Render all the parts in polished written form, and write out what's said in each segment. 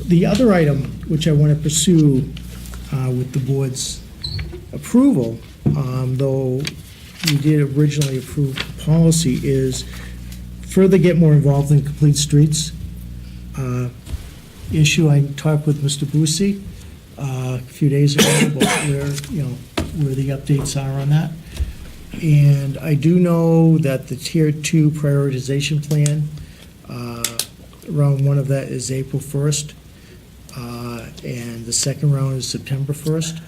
the other item, which I want to pursue with the board's approval, though we did originally approve the policy, is further get more involved in complete streets issue. I talked with Mr. Boussy a few days ago about where the updates are on that. And I do know that the Tier 2 prioritization plan, round one of that is April 1st, and the second round is September 1st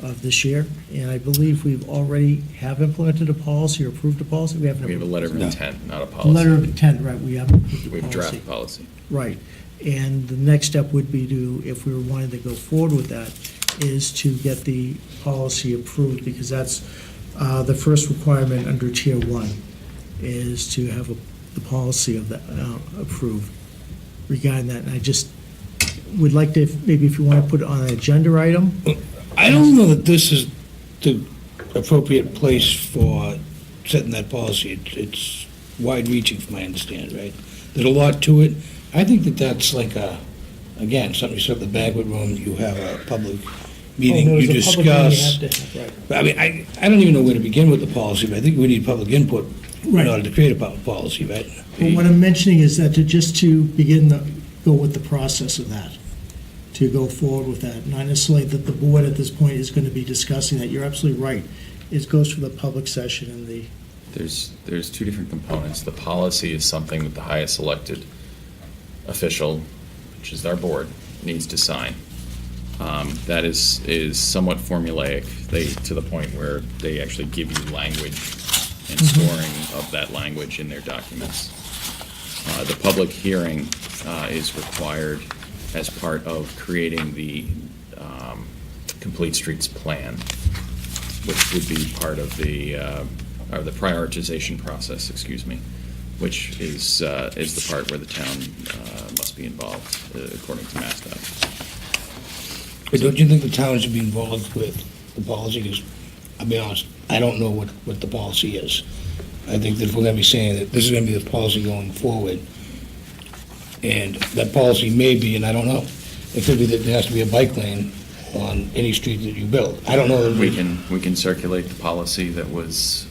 of this year. And I believe we've already have implemented a policy or approved a policy. We haven't. We have a letter of intent, not a A policy. letter of intent, right, we haven't approved a We have policy. draft policy. Right, and the next step would be to, if we were wanting to go forward with that, is to get the policy approved, because that's the first requirement under Tier 1, is to have the policy of that approved regarding that. And I just would like to, maybe if you want to put it on an agenda item. I don't know that this is the appropriate place for setting that policy. It's wide-reaching, from my understanding, right? There's a lot to it. I think that that's like again, something you set in the banquet room, you have a public meeting, you discuss. Right. I mean, I don't even know where to begin with the policy, but I think we need public input in Right. order to create a policy, right? But what I'm mentioning is that just to begin go with the process of that, to go forward with that, not necessarily that the board at this point is going to be discussing that. You're absolutely right. It goes for the public session and the. There's two different components. The policy is something that the highest elected official, which is our board, needs to sign. That is somewhat formulaic, to the point where they actually give you language and scoring of that language in their documents. The public hearing is required as part of creating the Complete Streets Plan, which would be part of the prioritization process, which is the part where the town must be involved, according to MassDOT. But don't you think the town should be involved with the policy? Because, I'll be honest, I don't know what the policy is. I think that if we're going to be saying that this is going to be the policy going forward, and that policy may be, and I don't know, it could be that there has to be a bike lane on any street that you build. I don't know. We can circulate the policy that was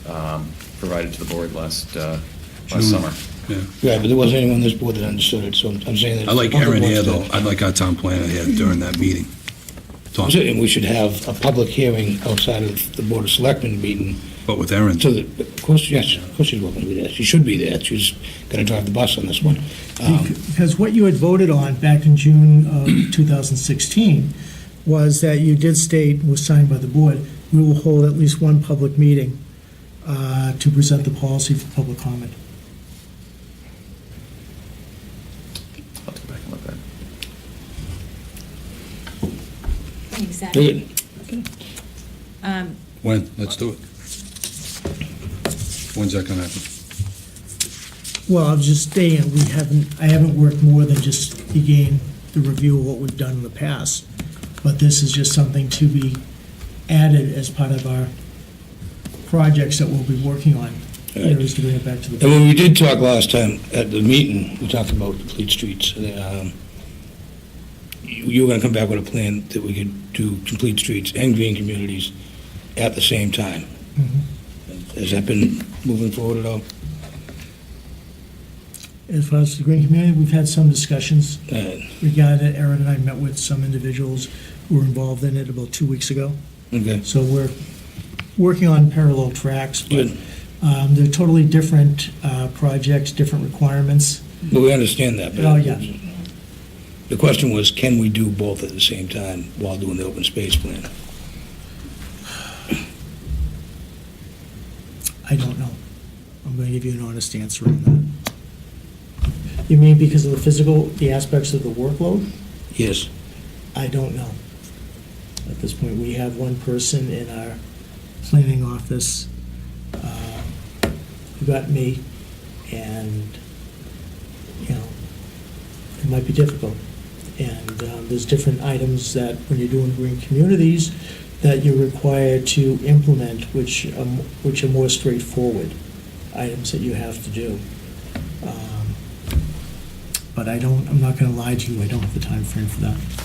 provided to the board last summer. Yeah, but there wasn't anyone on this board that understood it, so I'm saying that. I like Erin here, though. I'd like our town planner here during that meeting. Talk. And we should have a public hearing outside of the Board of Selectmen meeting. But with Erin. So that, of course, yes, of course she's welcome to be there. She should be there. She's going to drive the bus on this one. Because what you had voted on back in June of 2016 was that you did state, was signed by the board, we will hold at least one public meeting to present the policy for public comment. I'll have to go back and look at it. Exactly. Good. When? Let's do it. When's that gonna happen? Well, I was just stating, I haven't worked more than just begin the review of what we've done in the past, but this is just something to be added as part of our projects that we'll be working on. Right. There is to bring it back to the. And when we did talk last time at the meeting, we talked about complete streets. You were going to come back with a plan that we could do complete streets and green communities at the same time. Mhm. Has that been moving forward at all? As far as the green community, we've had some discussions regarding it. Erin and I met with some individuals who were involved in it about 2 weeks ago. Okay. So we're working on parallel tracks, but Good. they're totally different projects, different requirements. Well, we understand that, but Oh, yeah. the question was, can we do both at the same time while doing the open space plan? I don't know. I'm going to give you an honest answer on that. You mean because of the aspects of the workload? Yes. I don't know. At this point, we have one person in our planning office who got me, and, it might be difficult. And there's different items that, when you're doing green communities, that you're required to implement, which are more straightforward items that you have to do. But but I'm not gonna lie to you, I don't have the time frame for that.